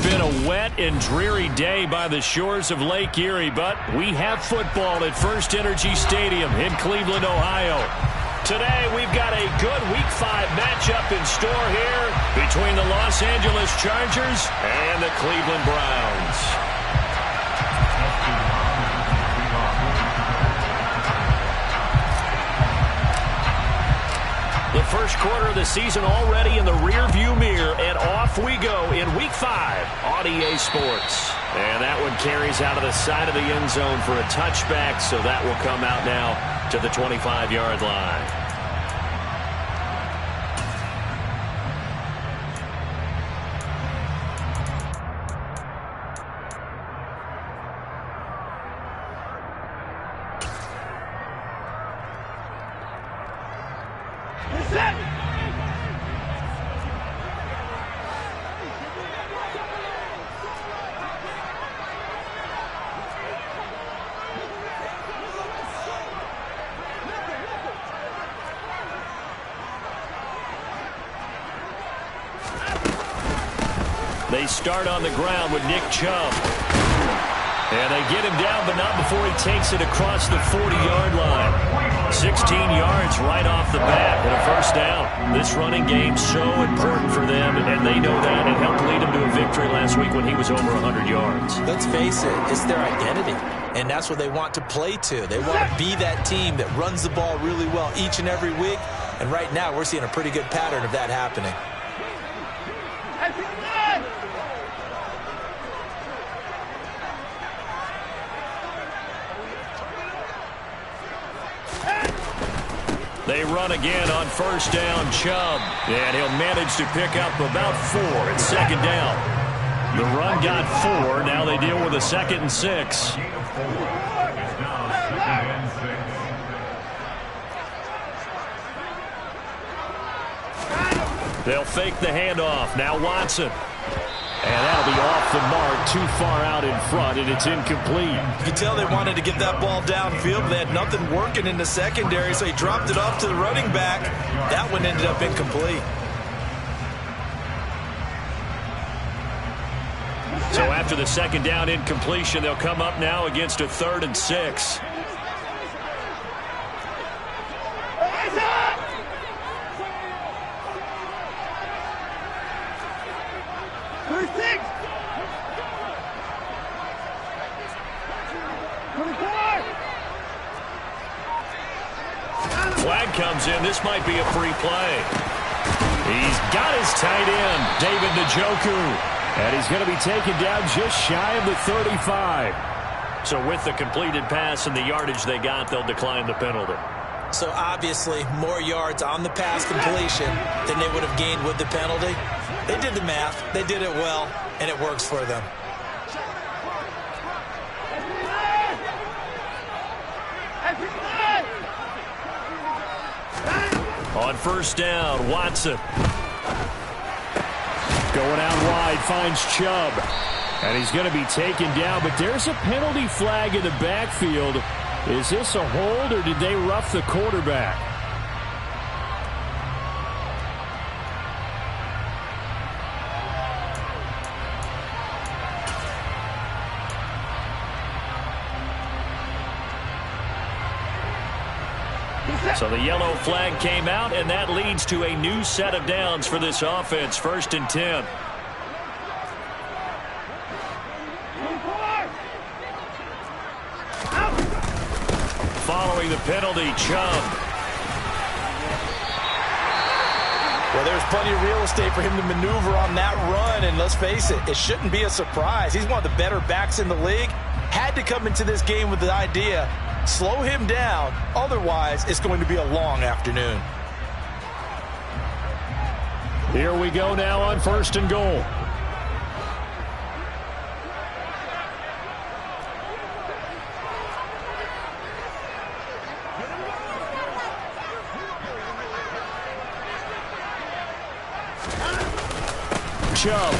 been a wet and dreary day by the shores of Lake Erie, but we have football at First Energy Stadium in Cleveland, Ohio. Today, we've got a good Week 5 matchup in store here between the Los Angeles Chargers and the Cleveland Browns. The first quarter of the season already in the rearview mirror, and off we go in Week 5 on EA Sports. And that one carries out of the side of the end zone for a touchback, so that will come out now to the 25-yard line. They start on the ground with Nick Chubb. And they get him down, but not before he takes it across the 40-yard line. 16 yards right off the bat and a first down. This running game so important for them, and they know that. It helped lead them to a victory last week when he was over 100 yards. Let's face it, it's their identity, and that's what they want to play to. They want to be that team that runs the ball really well each and every week, and right now we're seeing a pretty good pattern of that happening. They run again on first down, Chubb, and he'll manage to pick up about 4 at second down. The run got 4. Now they deal with a 2nd and 6. They'll fake the handoff. Now Watson. And that'll be off the mark, too far out in front, and it's incomplete. You can tell they wanted to get that ball downfield, but they had nothing working in the secondary, so he dropped it off to the running back. That one ended up incomplete. So after the second down incompletion, they'll come up now against a 3rd and 6. Flag comes in. This might be a free play. He's got his tight end, David Njoku. And he's going to be taken down just shy of the 35. So with the completed pass and the yardage they got, they'll decline the penalty. So obviously more yards on the pass completion than they would have gained with the penalty. They did the math. They did it well, and it works for them. On first down, Watson. Going out wide, finds Chubb. And he's going to be taken down, but there's a penalty flag in the backfield. Is this a hold, or did they rough the quarterback? So the yellow flag came out, and that leads to a new set of downs for this offense. 1st and 10. Following the penalty, Chubb. Well, there's plenty of real estate for him to maneuver on that run, and let's face it, it shouldn't be a surprise. He's one of the better backs in the league. Had to come into this game with the idea, slow him down, otherwise it's going to be a long afternoon. Here we go now on 1st and goal. Chubb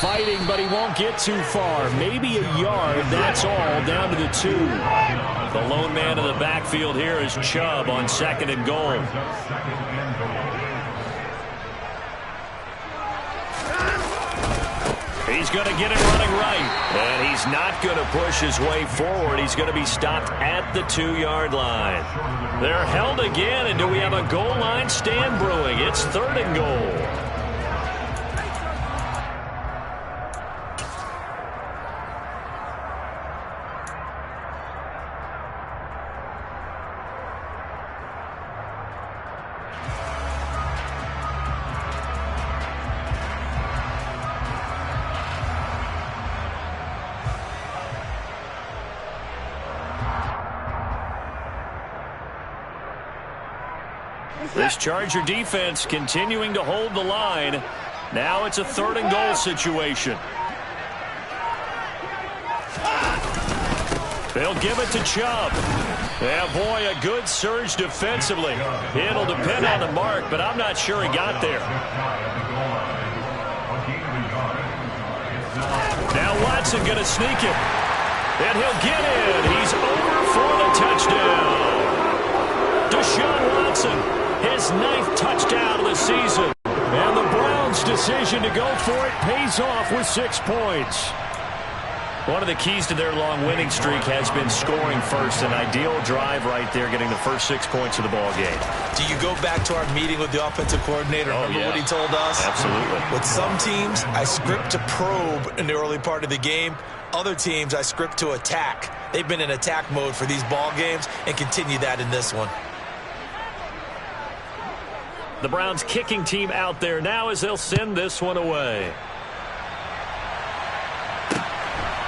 fighting, but he won't get too far. Maybe a yard, that's all, down to the 2. The lone man in the backfield here is Chubb on 2nd and goal. He's going to get it running right. And he's not going to push his way forward. He's going to be stopped at the 2-yard line. They're held again, and do we have a goal line stand brewing? It's 3rd and goal. This Charger defense continuing to hold the line. Now it's a 3rd and goal situation. They'll give it to Chubb. Yeah, boy, a good surge defensively. It'll depend on the mark, but I'm not sure he got there. Now Watson going to sneak it. And he'll get in. He's over for the touchdown. Deshaun Watson. His 9th touchdown of the season. And the Browns' decision to go for it pays off with 6 points. One of the keys to their long winning streak has been scoring first. An ideal drive right there, getting the first 6 points of the ball game. Do you go back to our meeting with the offensive coordinator? Remember what he told us? Absolutely. With some teams, I script to probe in the early part of the game. Other teams, I script to attack. They've been in attack mode for these ball games and continue that in this one. The Browns kicking team out there now as they'll send this one away.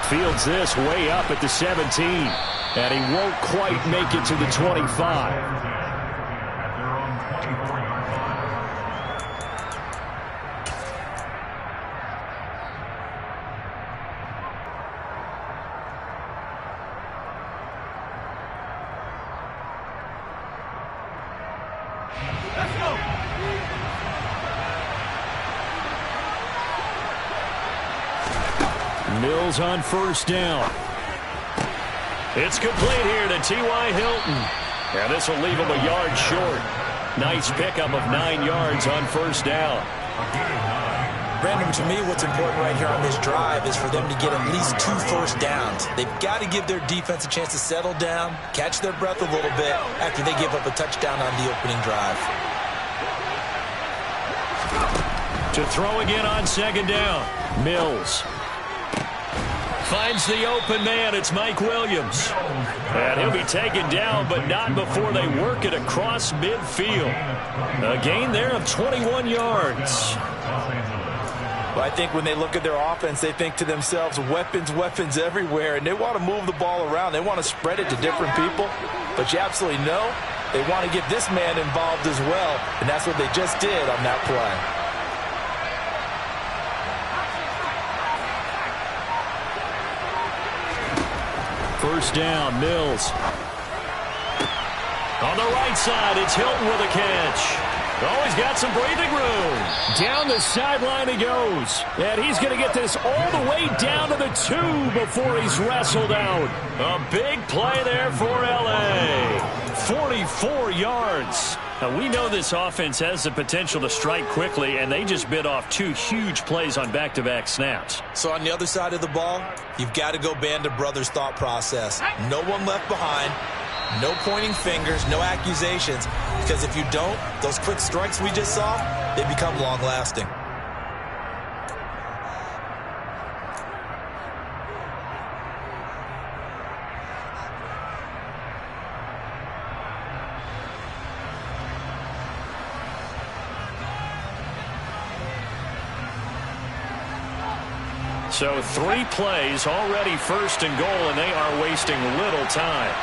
Fields this way up at the 17. And he won't quite make it to the 25. Mills on 1st down. It's complete here to T.Y. Hilton. And this will leave him a yard short. Nice pickup of 9 yards on 1st down. Brandon, to me, what's important right here on this drive is for them to get at least 2 first downs. They've got to give their defense a chance to settle down, catch their breath a little bit after they give up a touchdown on the opening drive. To throw again on 2nd down. Mills. Finds the open man. It's Mike Williams. And he'll be taken down, but not before they work it across midfield. A gain there of 21 yards. Well, I think when they look at their offense, they think to themselves, weapons, weapons everywhere, and they want to move the ball around. They want to spread it to different people, but you absolutely know they want to get this man involved as well, and that's what they just did on that play. First down, Mills. On the right side, it's Hilton with a catch. Oh, he's got some breathing room. Down the sideline he goes. And he's going to get this all the way down to the 2 before he's wrestled out. A big play there for L.A. 44 yards. Now, we know this offense has the potential to strike quickly, and they just bit off 2 huge plays on back-to-back snaps. So on the other side of the ball, you've got to go band of brothers thought process. No one left behind. No pointing fingers, no accusations, because if you don't, those quick strikes we just saw, they become long-lasting. So 3 plays, already 1st and goal, and they are wasting little time.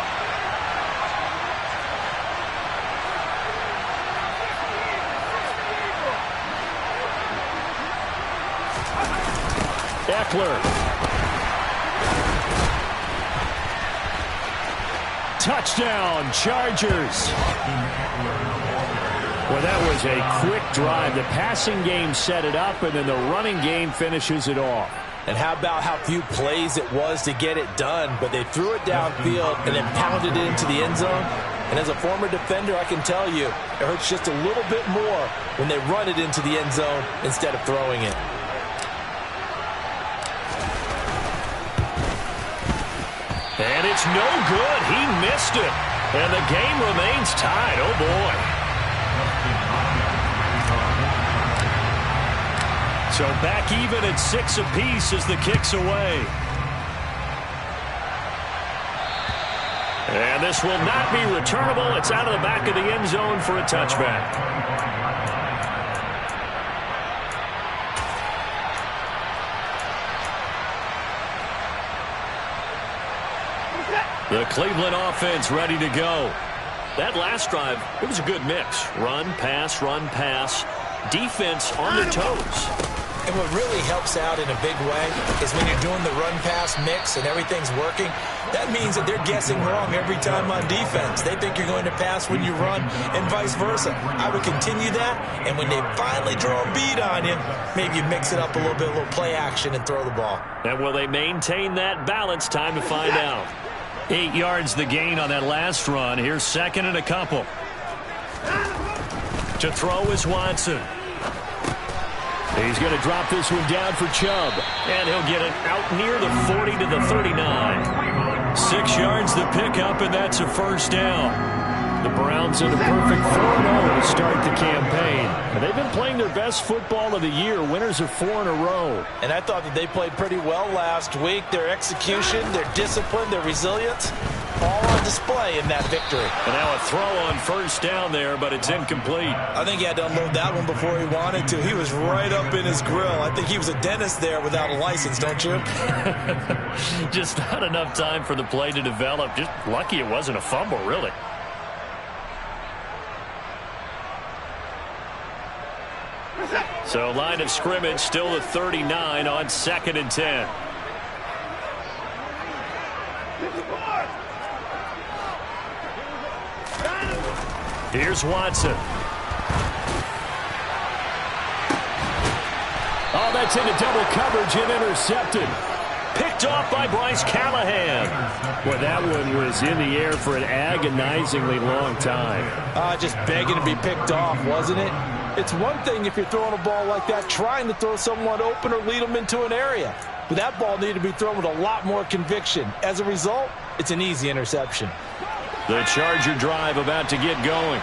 Eckler. Touchdown, Chargers. Well, that was a quick drive. The passing game set it up, and then the running game finishes it off. And how about how few plays it was to get it done, but they threw it downfield and then pounded it into the end zone. And as a former defender, I can tell you, it hurts just a little bit more when they run it into the end zone instead of throwing it. no good. He missed it. And the game remains tied. Oh, boy. So back even at 6 apiece as the kick's away. And this will not be returnable. It's out of the back of the end zone for a touchback. The Cleveland offense ready to go. That last drive, it was a good mix. Run, pass, defense on their toes. And what really helps out in a big way is when you're doing the run-pass mix and everything's working, that means that they're guessing wrong every time on defense. They think you're going to pass when you run and vice versa. I would continue that, and when they finally draw a bead on you, maybe you mix it up a little bit, a little play action, and throw the ball. And will they maintain that balance? Time to find out. 8 yards the gain on that last run. Here's second and a couple. To throw is Watson. He's going to drop this one down for Chubb. And he'll get it out near the 40 to the 39. 6 yards the pickup, and that's a first down. The Browns in a perfect 4-0 to start the campaign. And they've been playing their best football of the year. Winners of 4 in a row. And I thought that they played pretty well last week. Their execution, their discipline, their resilience, all on display in that victory. And now a throw on first down there, but it's incomplete. I think he had to unload that one before he wanted to. He was right up in his grill. I think he was a dentist there without a license, don't you? Just not enough time for the play to develop. Just lucky it wasn't a fumble, really. So line of scrimmage still the 39 on 2nd and 10. Here's Watson. Oh, that's into double coverage and intercepted. Picked off by Bryce Callahan. Well, that one was in the air for an agonizingly long time. Just begging to be picked off, wasn't it? It's one thing if you're throwing a ball like that, trying to throw someone open or lead them into an area. But that ball needed to be thrown with a lot more conviction. As a result, it's an easy interception. The Charger drive about to get going.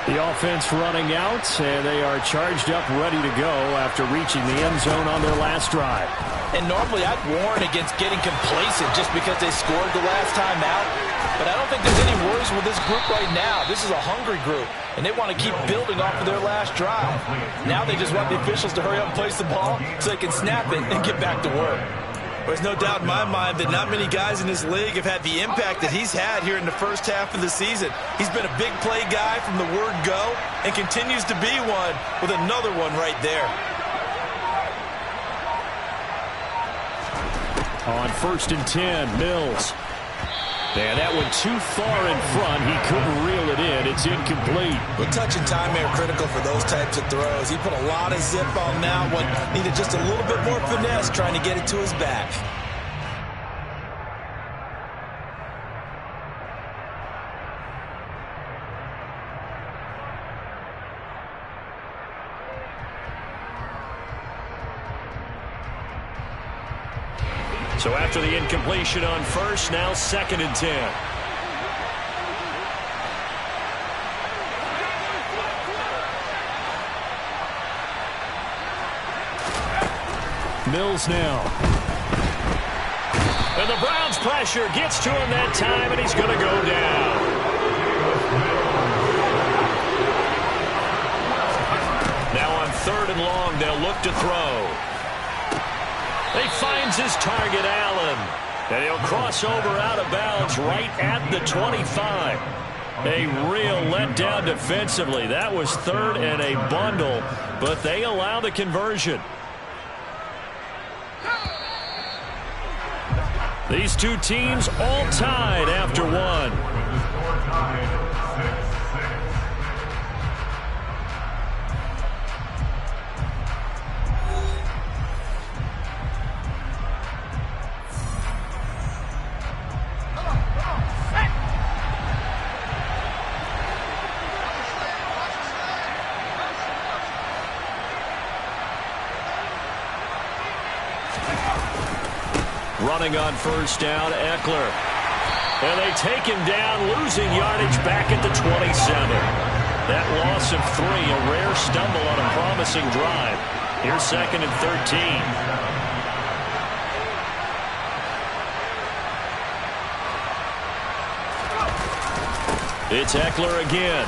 The offense running out, and they are charged up, ready to go after reaching the end zone on their last drive. And normally I'd warn against getting complacent just because they scored the last time out. But I don't think there's any worries with this group right now. This is a hungry group, and they want to keep building off of their last drive. Now they just want the officials to hurry up and place the ball so they can snap it and get back to work. There's no doubt in my mind that not many guys in this league have had the impact that he's had here in the first half of the season. He's been a big play guy from the word go and continues to be one with another one right there. On 1st and 10, Mills. And that one too far in front. He couldn't reel it in. It's incomplete. Well, touch and time are critical for those types of throws. He put a lot of zip on that one. Needed just a little bit more finesse trying to get it to his back. So after the incompletion on first, now 2nd and 10. Mills now. And the Browns pressure gets to him that time, and he's going to go down. Now on 3rd and long, they'll look to throw. He finds his target, Allen. And he'll cross over out of bounds right at the 25. A real letdown defensively. That was 3rd and a bundle, but they allow the conversion. These two teams all tied after one. Running on 1st down, Eckler. And they take him down, losing yardage back at the 27. That loss of 3, a rare stumble on a promising drive. Here's 2nd and 13. It's Eckler again.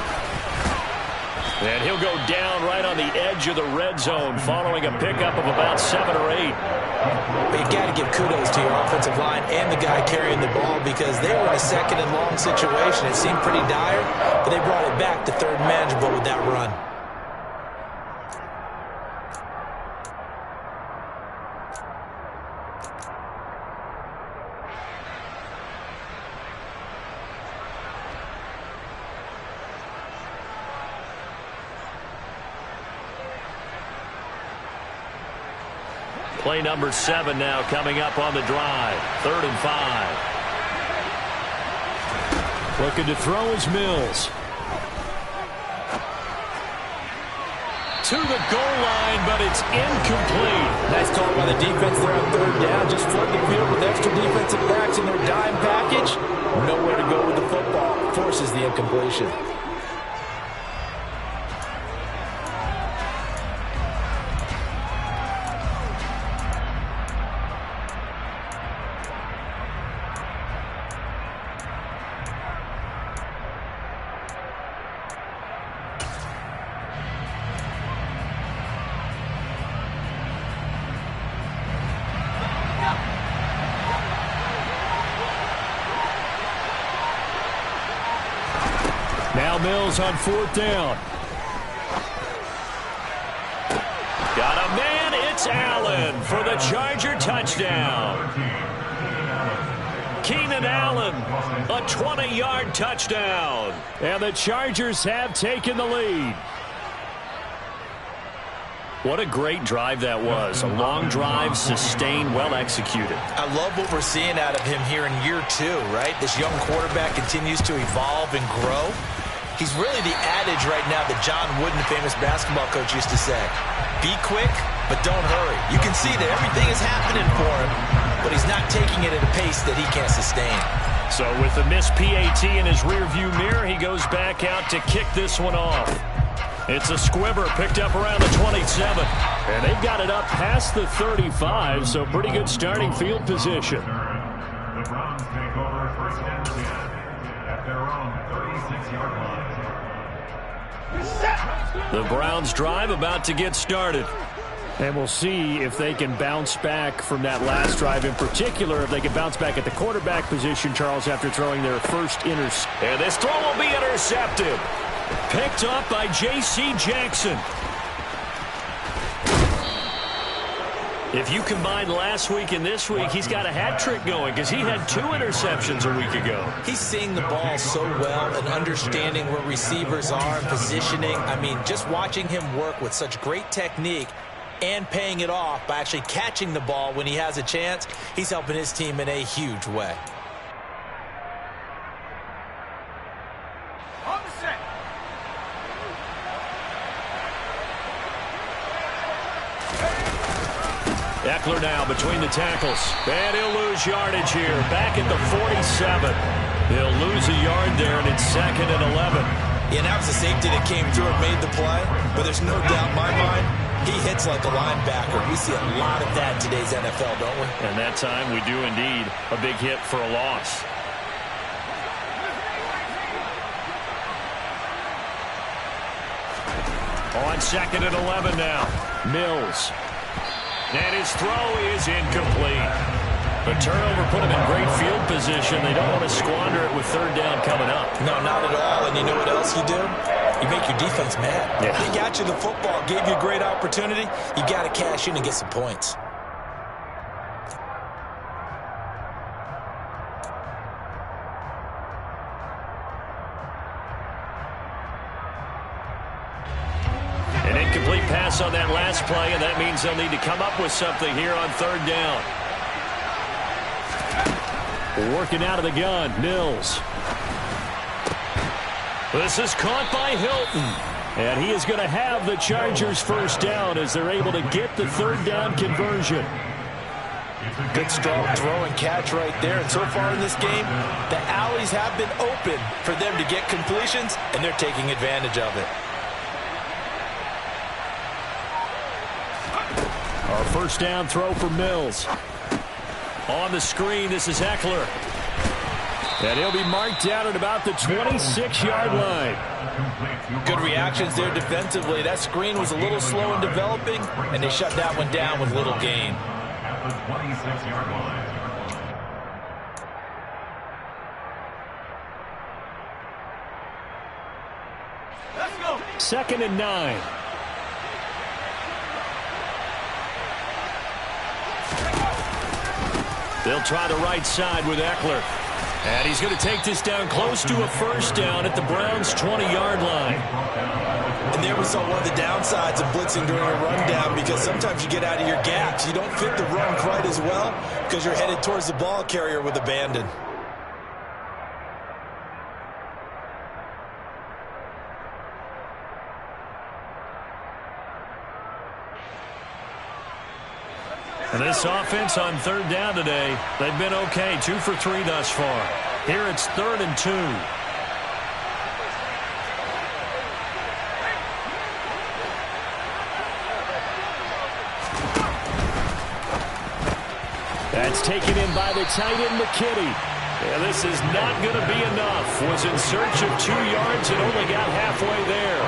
And he'll go down right on the edge of the red zone following a pickup of about 7 or 8. But you got to give kudos to your offensive line and the guy carrying the ball because they were in a 2nd and long situation. It seemed pretty dire, but they brought it back to 3rd and manageable with that run. Play number 7 now coming up on the drive. 3rd and 5. Looking to throw is Mills. To the goal line, but it's incomplete. Nice call by the defense there on 3rd down. Just flood the field with extra defensive backs in their dime package. Nowhere to go with the football. Forces the incompletion. Now Mills on 4th down. Got a man. It's Allen for the Charger touchdown. Keenan Allen, a 20-yard touchdown. And the Chargers have taken the lead. What a great drive that was. A long drive, sustained, well executed. I love what we're seeing out of him here in year 2, right? This young quarterback continues to evolve and grow. He's really the adage right now that John Wooden, the famous basketball coach, used to say. Be quick, but don't hurry. You can see that everything is happening for him, but he's not taking it at a pace that he can't sustain. So with the missed PAT in his rearview mirror, he goes back out to kick this one off. It's a squibber picked up around the 27. And they've got it up past the 35, so pretty good starting field position. The Browns take over 1st and 10 at their own 36-yard line. The Browns drive about to get started. And we'll see if they can bounce back from that last drive. In particular, if they can bounce back at the quarterback position, Charles, after throwing their first interception. And this throw will be intercepted. Picked up by J.C. Jackson. If you combine last week and this week, he's got a hat trick going because he had 2 interceptions a week ago. He's seeing the ball so well and understanding where receivers are and positioning. I mean, just watching him work with such great technique and paying it off by actually catching the ball when he has a chance, he's helping his team in a huge way. Eckler now between the tackles. And he'll lose yardage here. Back at the 47. He'll lose a yard there, and it's 2nd and 11. Yeah, that was a safety that came through and made the play. But there's no doubt in my mind, he hits like a linebacker. We see a lot of that in today's NFL, don't we? And that time we do indeed. A big hit for a loss. On 2nd and 11 now. Mills. And his throw is incomplete. The turnover put him in great field position. They don't want to squander it with 3rd down coming up. No, not at all. And you know what else you do? You make your defense mad. Yeah. They got you the football, gave you a great opportunity. You got to cash in and get some points. An incomplete pass on that last play, and that means they'll need to come up with something here on 3rd down. Working out of the gun, Mills. This is caught by Hilton. And he is going to have the Chargers 1st down as they're able to get the 3rd down conversion. Good strong throw and catch right there. And so far in this game, the alleys have been open for them to get completions, and they're taking advantage of it. Our first down throw for Mills. On the screen, this is Eckler. And he'll be marked down at about the 26-yard line. Good reactions there defensively. That screen was a little slow in developing, and they shut that one down with little gain. At the 26-yard line. Let's go. 2nd and 9. They'll try the right side with Eckler. And he's going to take this down close to a first down at the Browns' 20-yard line. And there was one of the downsides of blitzing during a rundown, because sometimes you get out of your gaps. You don't fit the run quite as well because you're headed towards the ball carrier with abandon. And this offense on 3rd down today, they've been okay, 2 for 3 thus far. Here it's 3rd and 2. That's taken in by the tight end, McKinney. Yeah, this is not going to be enough. Was in search of 2 yards and only got halfway there.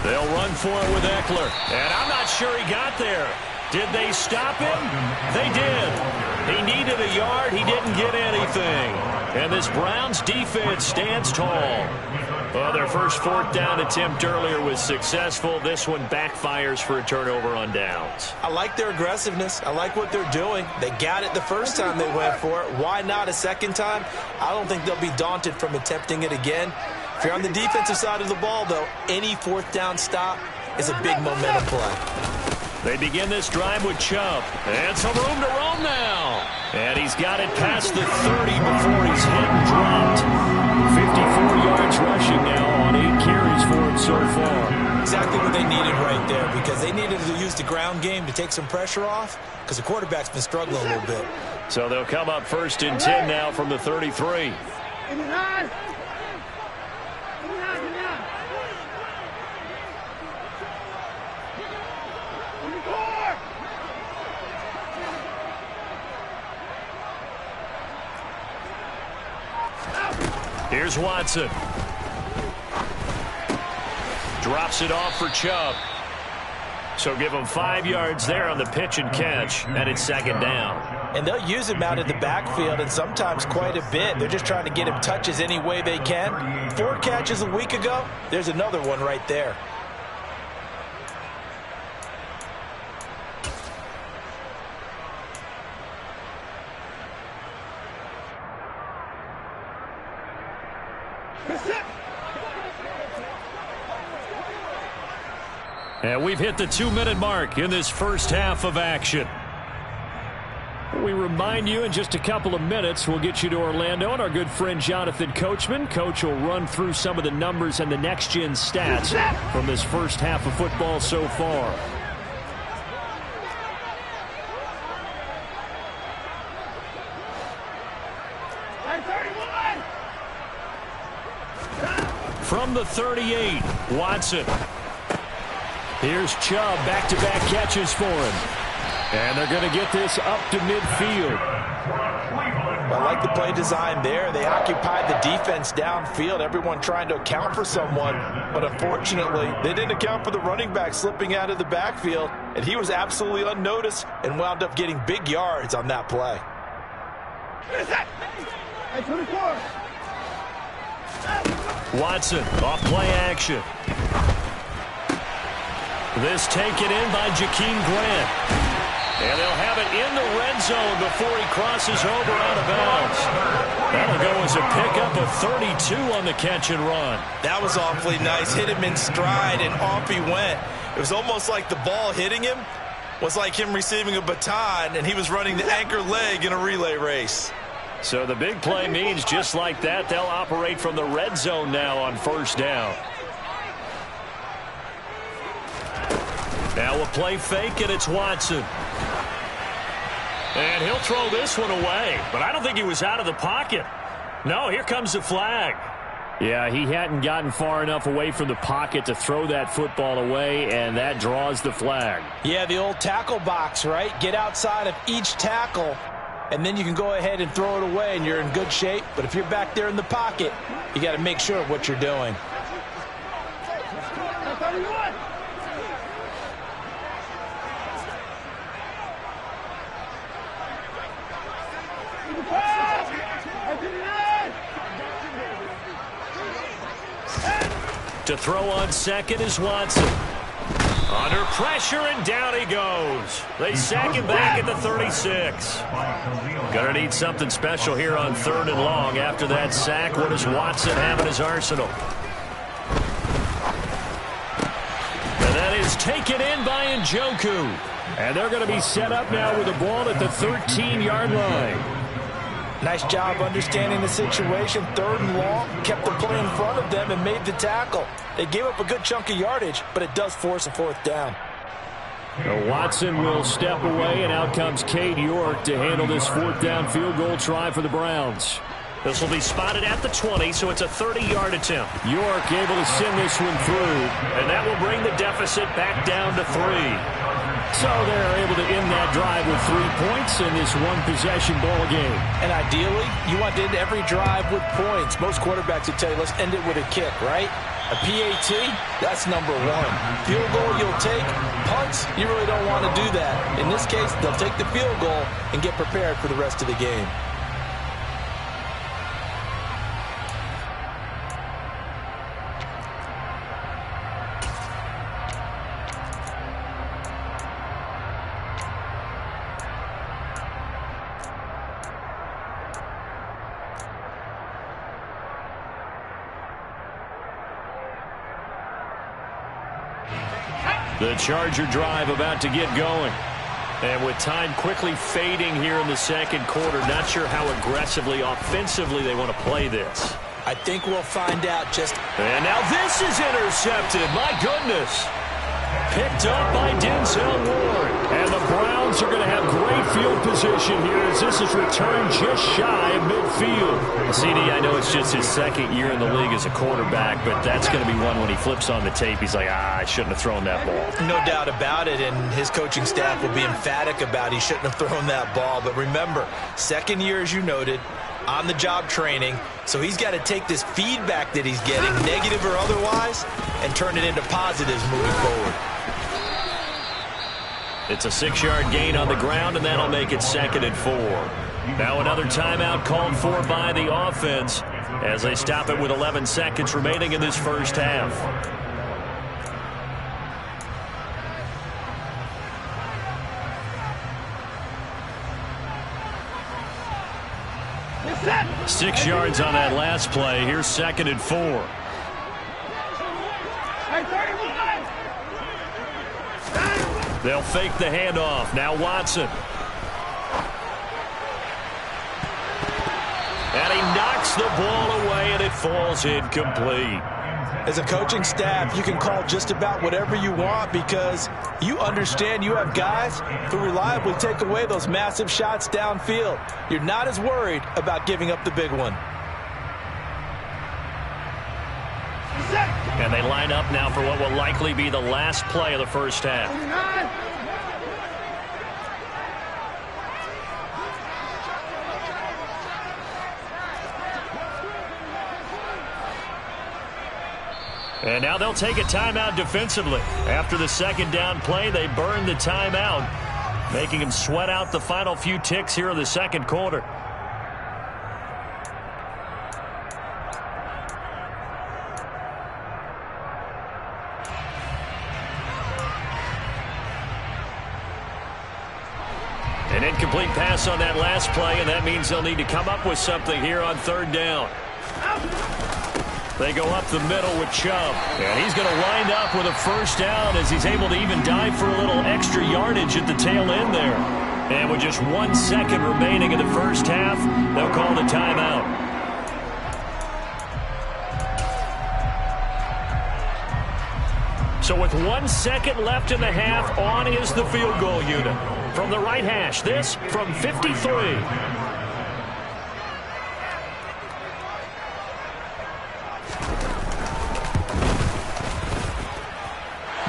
They'll run for it with Eckler. And I'm not sure he got there. Did they stop him? They did. He needed a yard. He didn't get anything. And this Browns defense stands tall. Well, their first 4th down attempt earlier was successful. This one backfires for a turnover on downs. I like their aggressiveness. I like what they're doing. They got it the first time they went for it. Why not a second time? I don't think they'll be daunted from attempting it again. If you're on the defensive side of the ball, though, any 4th down stop is a big momentum play. They begin this drive with Chubb. And some room to roam now. And he's got it past the 30 before he's hit and dropped. 54 yards rushing now on 8 carries for him so far. Exactly what they needed right there, because they needed to use the ground game to take some pressure off, because the quarterback's been struggling a little bit. So they'll come up 1st and 10 now from the 33. Here's Watson. Drops it off for Chubb. So give him 5 yards there on the pitch and catch, and it's 2nd down. And they'll use him out in the backfield, and sometimes quite a bit. They're just trying to get him touches any way they can. 4 catches a week ago. There's another one right there. And we've hit the 2-minute mark in this first half of action. We remind you in just a couple of minutes we'll get you to Orlando and our good friend Jonathan Coachman. Coach will run through some of the numbers and the next-gen stats from this first half of football so far. From the 38, Watson. Here's Chubb, back-to-back catches for him. And they're going to get this up to midfield. I like the play design there. They occupied the defense downfield, everyone trying to account for someone. But unfortunately, they didn't account for the running back slipping out of the backfield. And he was absolutely unnoticed and wound up getting big yards on that play. Watson, off play action. This taken in by Jakeem Grant. And they'll have it in the red zone before he crosses over out of bounds. That'll go as a pickup of 32 on the catch and run. That was awfully nice. Hit him in stride, and off he went. It was almost like the ball hitting him was like him receiving a baton, and he was running the anchor leg in a relay race. So the big play means just like that, they'll operate from the red zone now on first down. Now a play fake, and it's Watson. And he'll throw this one away, but I don't think he was out of the pocket. No, here comes the flag. Yeah, he hadn't gotten far enough away from the pocket to throw that football away, and that draws the flag. Yeah, the old tackle box, right? Get outside of each tackle, and then you can go ahead and throw it away, and you're in good shape. But if you're back there in the pocket, you got to make sure of what you're doing. To throw on second is Watson. Under pressure, and down he goes. They sack him back at the 36. Gonna need something special here on 3rd and long. After that sack, what does Watson have in his arsenal? And that is taken in by Njoku. And they're going to be set up now with the ball at the 13-yard line. Nice job understanding the situation. 3rd and long, kept the play in front of them and made the tackle. They gave up a good chunk of yardage, but it does force a 4th down. Watson will step away, and out comes Cade York to handle this 4th down field goal try for the Browns. This will be spotted at the 20, so it's a 30-yard attempt. York able to send this one through, and that will bring the deficit back down to 3. So they're able to end that drive with 3 points in this one-possession ball game. And ideally, you want to end every drive with points. Most quarterbacks would tell you, let's end it with a kick, right? A PAT, that's number 1. Field goal, you'll take. Punts, you really don't want to do that. In this case, they'll take the field goal and get prepared for the rest of the game. The Charger drive about to get going. And with time quickly fading here in the second quarter, not sure how aggressively, offensively they want to play this. I think we'll find out just... And now this is intercepted. My goodness. Picked up by Denzel Ward. And the Browns are going to have great field position here as this is returned just shy of midfield. CD, I know it's just his 2nd year in the league as a quarterback, but that's going to be one when he flips on the tape. He's like, I shouldn't have thrown that ball. No doubt about it, and his coaching staff will be emphatic about he shouldn't have thrown that ball. But remember, 2nd year, as you noted, on-the-job training, so he's got to take this feedback that he's getting, negative or otherwise, and turn it into positives moving forward. It's a 6-yard gain on the ground, and that'll make it 2nd and 4. Now another timeout called for by the offense as they stop it with 11 seconds remaining in this first half. Yes, 6 yards on that last play. Here's 2nd and 4. They'll fake the handoff. Now Watson. And he knocks the ball away, and it falls incomplete. As a coaching staff, you can call just about whatever you want because you understand you have guys who reliably take away those massive shots downfield. You're not as worried about giving up the big one. And they line up now for what will likely be the last play of the first half. And now they'll take a timeout defensively. After the 2nd down play, they burn the timeout, making them sweat out the final few ticks here in the second quarter. An incomplete pass on that last play, and that means they'll need to come up with something here on 3rd down. They go up the middle with Chubb, and he's going to wind up with a first down as he's able to even dive for a little extra yardage at the tail end there. And with just 1 second remaining in the first half, they'll call the timeout. So with 1 second left in the half, on is the field goal unit. From the right hash, this from 53.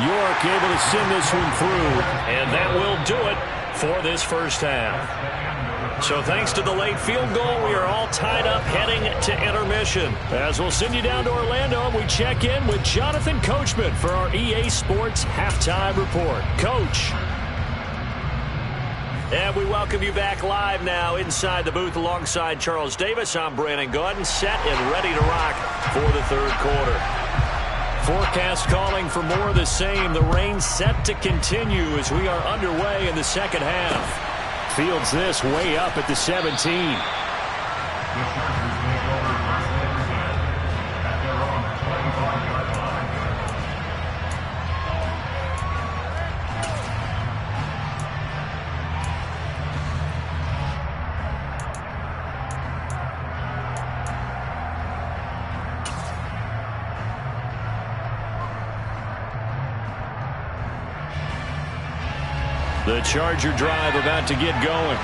York able to send this one through, and that will do it for this first half. So thanks to the late field goal, we are all tied up heading to intermission. As we'll send you down to Orlando, and we check in with Jonathan Coachman for our EA Sports Halftime Report. Coach. And we welcome you back live now inside the booth alongside Charles Davis. I'm Brandon Gaudin, set and ready to rock for the third quarter. Forecast calling for more of the same. The rain set to continue as we are underway in the second half. Fields this way up at the 17. The Chargers take over first and 10 at their own 25-yard line. The Charger drive about to get going.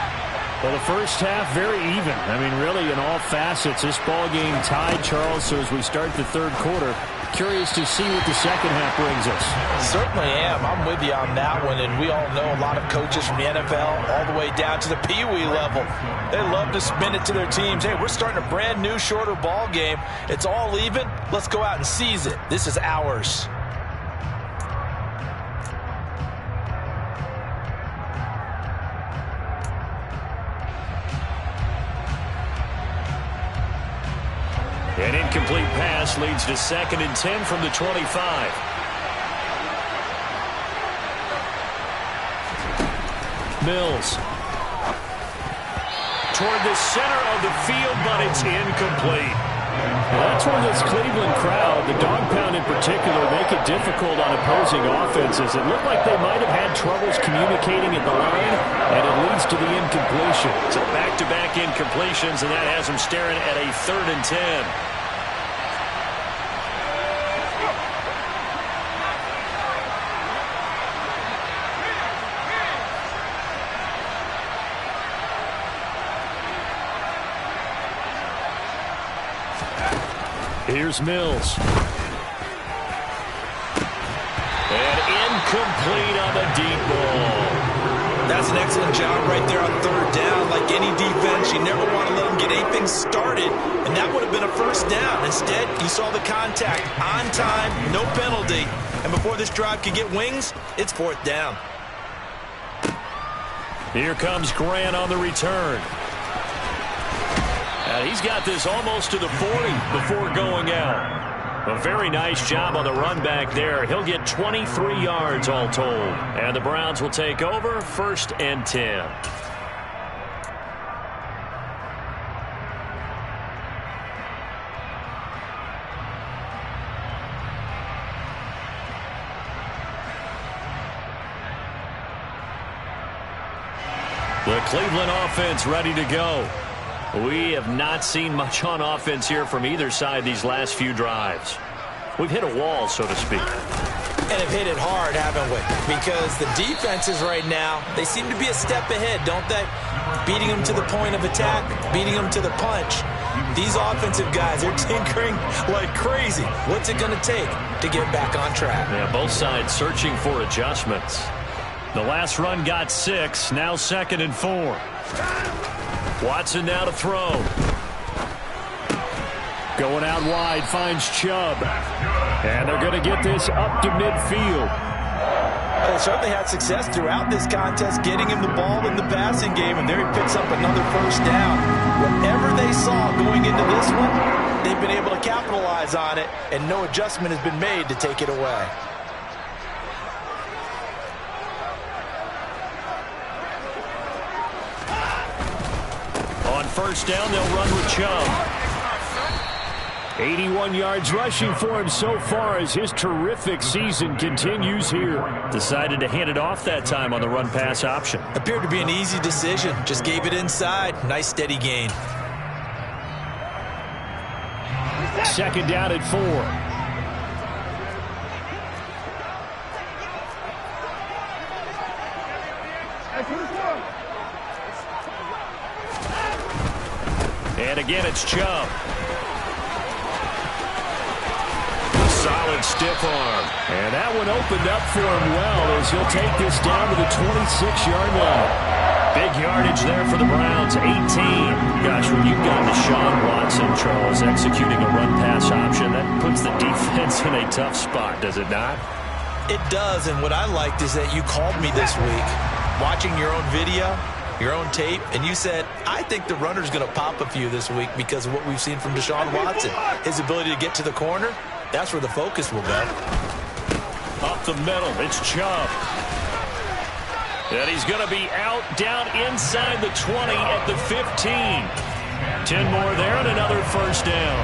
Well, the first half, very even. I mean, really, in all facets, this ball game tied, Charles. So as we start the third quarter, curious to see what the second half brings us. Certainly am. I'm with you on that one. And we all know a lot of coaches from the NFL all the way down to the Pee Wee level. They love to spin it to their teams. Hey, we're starting a brand new, shorter ball game. It's all even. Let's go out and seize it. This is ours. An incomplete pass leads to 2nd and 10 from the 25. Mills. Toward the center of the field, but it's incomplete. Well, that's where this Cleveland crowd, the dog pound in particular, make it difficult on opposing offenses. It looked like they might have had troubles communicating at the line, and it leads to the incompletion. So back-to-back incompletions, and that has them staring at a 3rd and 10. Here's Mills. And incomplete on the deep ball. That's an excellent job right there on 3rd down. Like any defense, you never want to let them get anything started, and that would have been a first down. Instead, you saw the contact on time, no penalty. And before this drive could get wings, it's 4th down. Here comes Grant on the return. He's got this almost to the 40 before going out. A very nice job on the run back there. He'll get 23 yards all told. And the Browns will take over 1st and 10. The Cleveland offense ready to go. We have not seen much on offense here from either side these last few drives. We've hit a wall, so to speak. And have hit it hard, haven't we? Because the defenses right now, they seem to be a step ahead, don't they? Beating them to the point of attack, beating them to the punch. These offensive guys, they're tinkering like crazy. What's it going to take to get back on track? Yeah, both sides searching for adjustments. The last run got 6, now 2nd and 4. Watson now to throw. Going out wide, finds Chubb. And they're going to get this up to midfield. They certainly had success throughout this contest, getting him the ball in the passing game, and there he picks up another first down. Whatever they saw going into this one, they've been able to capitalize on it, and no adjustment has been made to take it away. On 1st down, they'll run with Chubb. 81 yards rushing for him so far as his terrific season continues here. Decided to hand it off that time on the run-pass option. Appeared to be an easy decision. Just gave it inside. Nice steady gain. Second down at 4. And again, it's Chubb. Solid stiff arm. And that one opened up for him well as he'll take this down to the 26-yard line. Big yardage there for the Browns, 18. Gosh, when you've got Deshaun Watson, Charles, executing a run-pass option, that puts the defense in a tough spot, does it not? It does, and what I liked is that you called me this week, watching your own video, your own tape, and you said, I think the runner's going to pop a few this week because of what we've seen from Deshaun Watson. His ability to get to the corner, that's where the focus will go. Up the middle, it's Chubb. And he's going to be out down inside the 20 at the 15. 10 more there and another first down.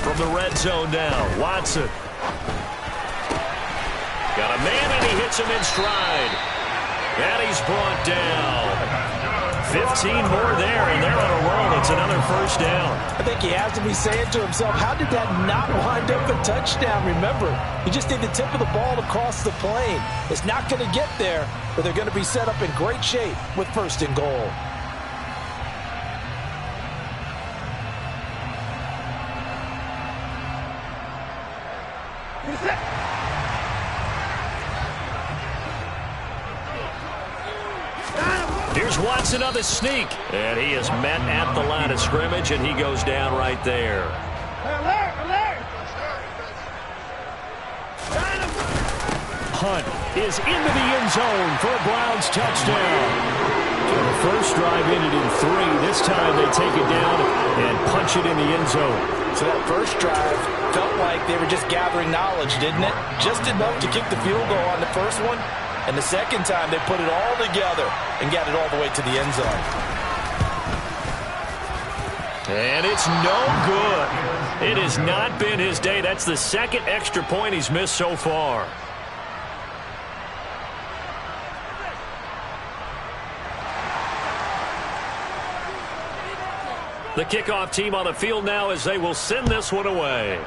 From the red zone now, Watson. Got a man, and he hits him in stride. And he's brought down. 15 more there, and they're on a roll. It's another first down. I think he has to be saying to himself, how did that not wind up a touchdown? Remember, you just need the tip of the ball across the plane. It's not going to get there, but they're going to be set up in great shape with first and goal. Here's Watson on the sneak, and he is met at the line of scrimmage, and he goes down right there. Hunt is into the end zone for a Browns touchdown. So the first drive ended in 3. This time they take it down and punch it in the end zone. So that first drive felt like they were just gathering knowledge, didn't it? Just enough to kick the field goal on the first one. And the second time, they put it all together and got it all the way to the end zone. And it's no good. It has not been his day. That's the second extra point he's missed so far. The kickoff team on the field now as they will send this one away.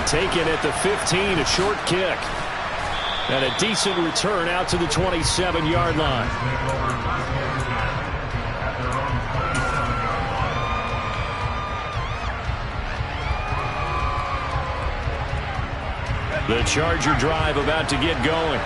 Taken at the 15, a short kick. And a decent return out to the 27-yard line. The Charger drive about to get going.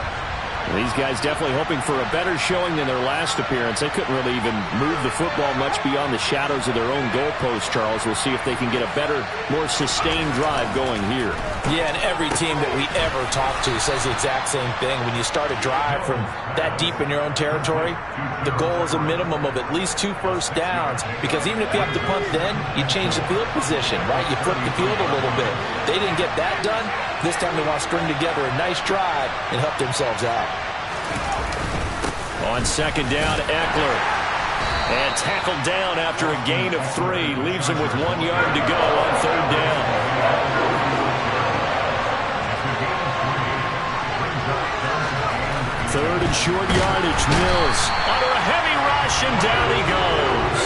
These guys definitely hoping for a better showing than their last appearance. They couldn't really even move the football much beyond the shadows of their own goalpost, Charles. We'll see if they can get a better, more sustained drive going here. Yeah, and every team that we ever talk to says the exact same thing. When you start a drive from that deep in your own territory, the goal is a minimum of at least 2 first downs, because even if you have to punt then, you change the field position, right? You flip the field a little bit. They didn't get that done. This time they want to string together a nice drive and help themselves out. On second down, Eckler. And tackled down after a gain of 3. Leaves him with 1 yard to go on third down. Third and short yardage. Mills under a heavy rush, and down he goes.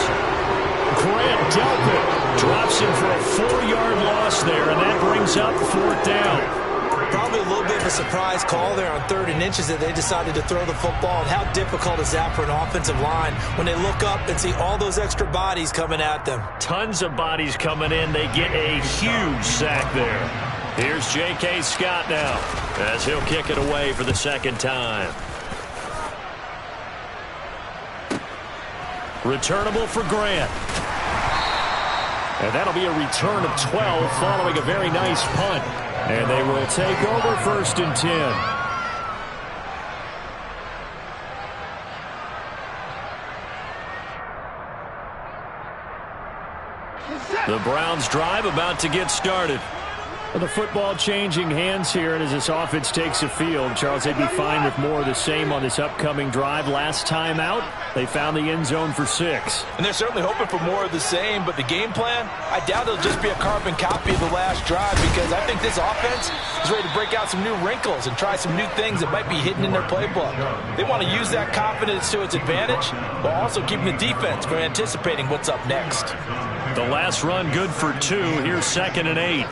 Grant Delpit drops him for a 4-yard loss there, and that brings up fourth down. Probably a little bit of a surprise call there on 3rd and inches that they decided to throw the football. And how difficult is that for an offensive line when they look up and see all those extra bodies coming at them? Tons of bodies coming in. They get a huge sack there. Here's J.K. Scott now as he'll kick it away for the second time. Returnable for Grant. And that'll be a return of 12 following a very nice punt. And they will take over 1st and 10. The Browns drive about to get started. Well, the football changing hands here, and as this offense takes the field, Charles, they'd be fine with more of the same on this upcoming drive. Last time out, they found the end zone for 6. And they're certainly hoping for more of the same, but the game plan, I doubt it'll just be a carbon copy of the last drive, because I think this offense is ready to break out some new wrinkles and try some new things that might be hidden in their playbook. They want to use that confidence to its advantage, while also keeping the defense from anticipating what's up next. The last run good for 2. Here's 2nd and 8.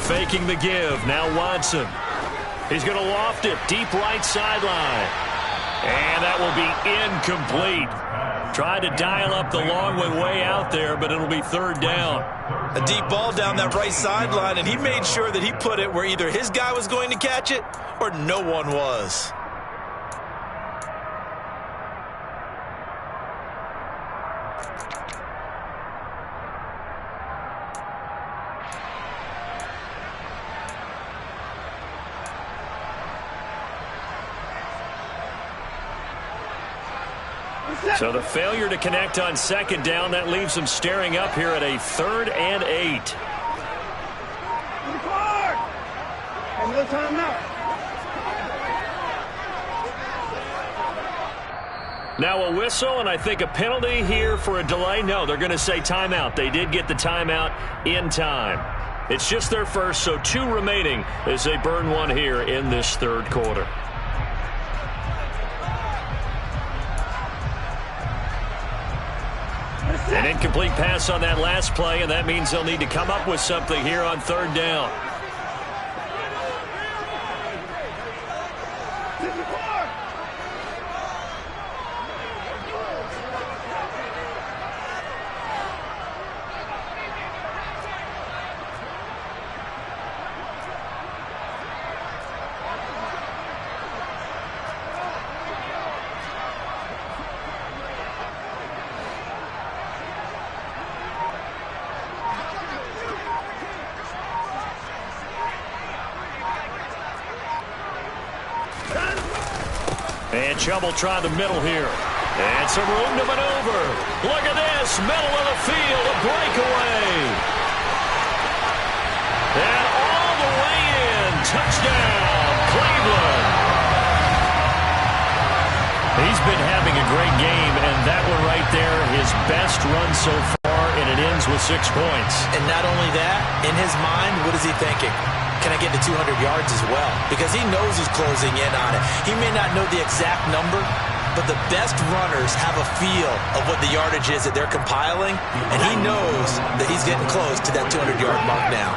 Faking the give. Now Watson. He's going to loft it. Deep right sideline. And that will be incomplete. Tried to dial up the long way out there, but it'll be 3rd down. A deep ball down that right sideline, and he made sure that he put it where either his guy was going to catch it or no one was. So the failure to connect on 2nd down, that leaves them staring up here at a 3rd and 8. Now a whistle, and I think a penalty here for a delay. No, they're going to say timeout. They did get the timeout in time. It's just their first, so 2 remaining as they burn one here in this 3rd quarter. An incomplete pass on that last play, and that means they'll need to come up with something here on 3rd down. And Chubb will try the middle here. And some room to maneuver. Look at this. Middle of the field. A breakaway. And all the way in. Touchdown, Cleveland. He's been having a great game, and that one right there, his best run so far, and it ends with 6 points. And not only that, in his mind, what is he thinking? Can I get to 200 yards as well? Because he knows he's closing in on it. He may not know the exact number, but the best runners have a feel of what the yardage is that they're compiling, and he knows that he's getting close to that 200-yard mark now.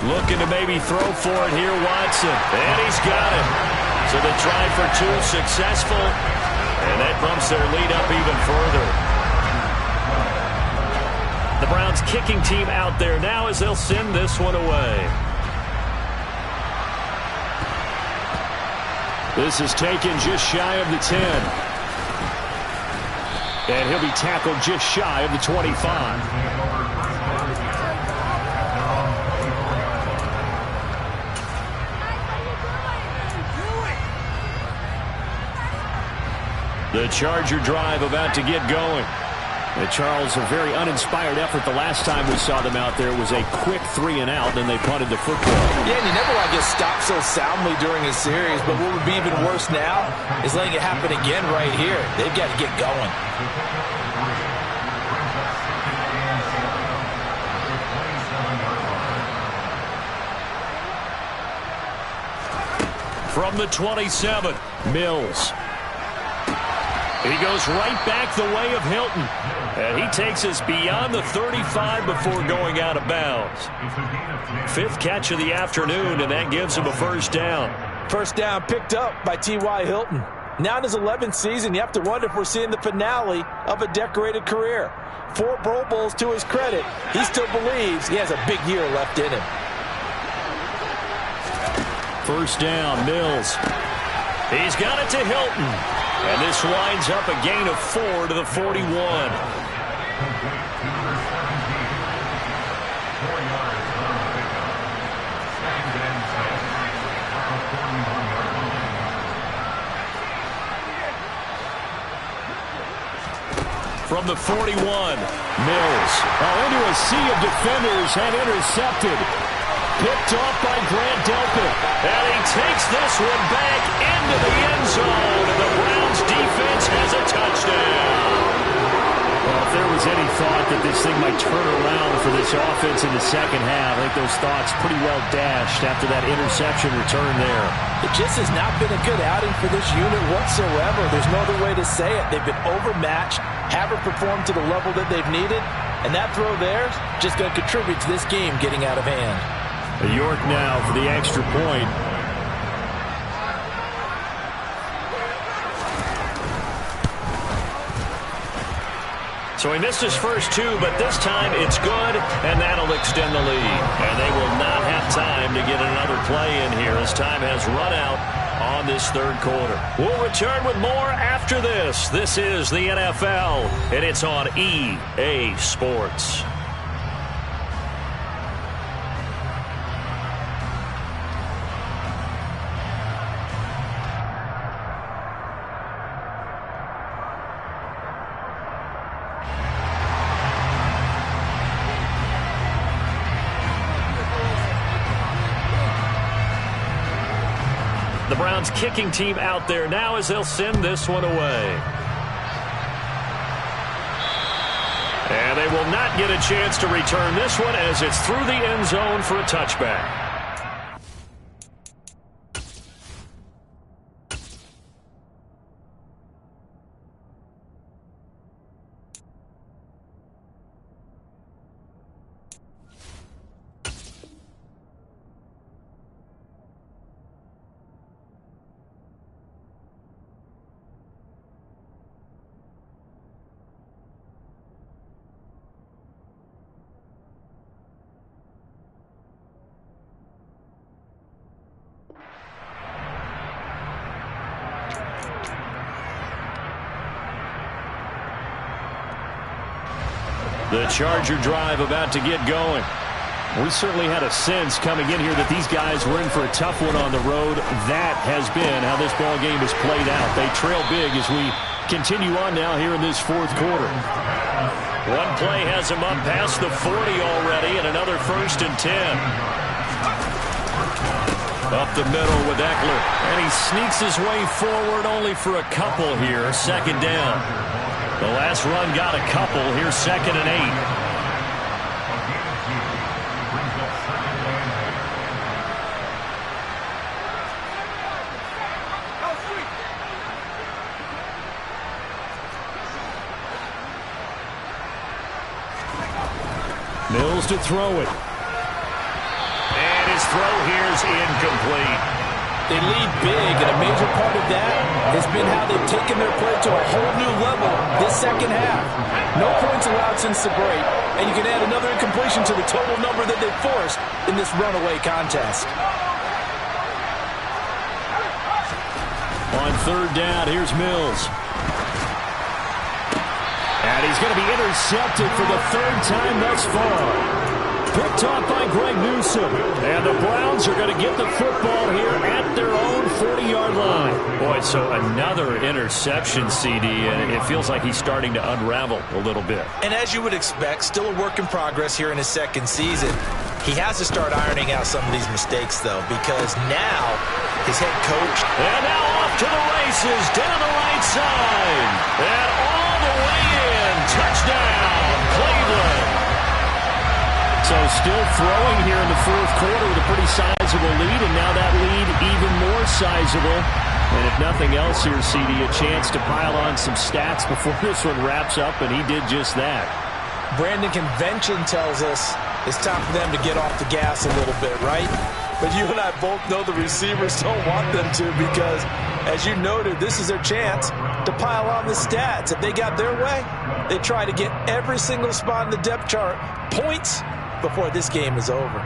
Looking to maybe throw for it here, Watson. And he's got it. So the try for 2 successful. And that bumps their lead up even further. The Browns kicking team out there now as they'll send this one away. This is taken just shy of the 10. And he'll be tackled just shy of the 25. The Charger drive about to get going. Charles, a very uninspired effort the last time we saw them out there. It was a quick 3 and out, then they punted the football. Yeah, and you never want to get stopped so soundly during a series, but what would be even worse now is letting it happen again right here. They've got to get going. From the 27, Mills. He goes right back the way of Hilton. And he takes us beyond the 35 before going out of bounds. Fifth catch of the afternoon, and that gives him a first down. First down picked up by T.Y. Hilton. Now in his 11th season, you have to wonder if we're seeing the finale of a decorated career. 4 Pro Bowls to his credit. He still believes he has a big year left in him. First down, Mills. He's got it to Hilton. And this winds up a gain of 4 to the 41. From the 41, Mills. Into a sea of defenders and intercepted. Picked off by Grant Delpit. And he takes this one back into the end zone. And the Browns defense has a touchdown. Well, if there was any thought that this thing might turn around for this offense in the second half, I think those thoughts pretty well dashed after that interception return there. It just has not been a good outing for this unit whatsoever. There's no other way to say it. They've been overmatched, haven't performed to the level that they've needed, and that throw there is just going to contribute to this game getting out of hand. York now for the extra point. So he missed his first 2, but this time it's good, and that'll extend the lead. And they will not have time to get another play in here as time has run out on this third quarter. We'll return with more after this. This is the NFL, and it's on EA Sports. The Browns kicking team out there now as they'll send this one away. And they will not get a chance to return this one as it's through the end zone for a touchback. The Charger drive about to get going. We certainly had a sense coming in here that these guys were in for a tough one on the road. That has been how this ball game has played out. They trail big as we continue on now here in this fourth quarter. One play has him up past the 40 already, and another 1st and 10. Up the middle with Eckler, and he sneaks his way forward only for a couple here. Second down. The last run got a couple. Here's 2nd and 8. Mills to throw it. And his throw here is incomplete. They lead big, and a major part of that has been how they've taken their play to a whole new level this second half. No points allowed since the break, and you can add another incompletion to the total number that they've forced in this runaway contest. On 3rd down, here's Mills. And he's going to be intercepted for the 3rd time thus far. Picked off by Greg Newsome. And the Browns are going to get the football here at their own 40-yard line. Boy, so another interception, CD, and it feels like he's starting to unravel a little bit. And as you would expect, still a work in progress here in his second season. He has to start ironing out some of these mistakes, though, because now his head coach... And now off to the races, down the right side. And all the way in. Touchdown, Cleveland. So still throwing here in the fourth quarter with a pretty sizable lead, and now that lead even more sizable. And if nothing else here, CD, a chance to pile on some stats before this one wraps up, and he did just that. Brandon, convention tells us it's time for them to get off the gas a little bit, right? But you and I both know the receivers don't want them to because, as you noted, this is their chance to pile on the stats. If they got their way, they try to get every single spot in the depth chart points before this game is over.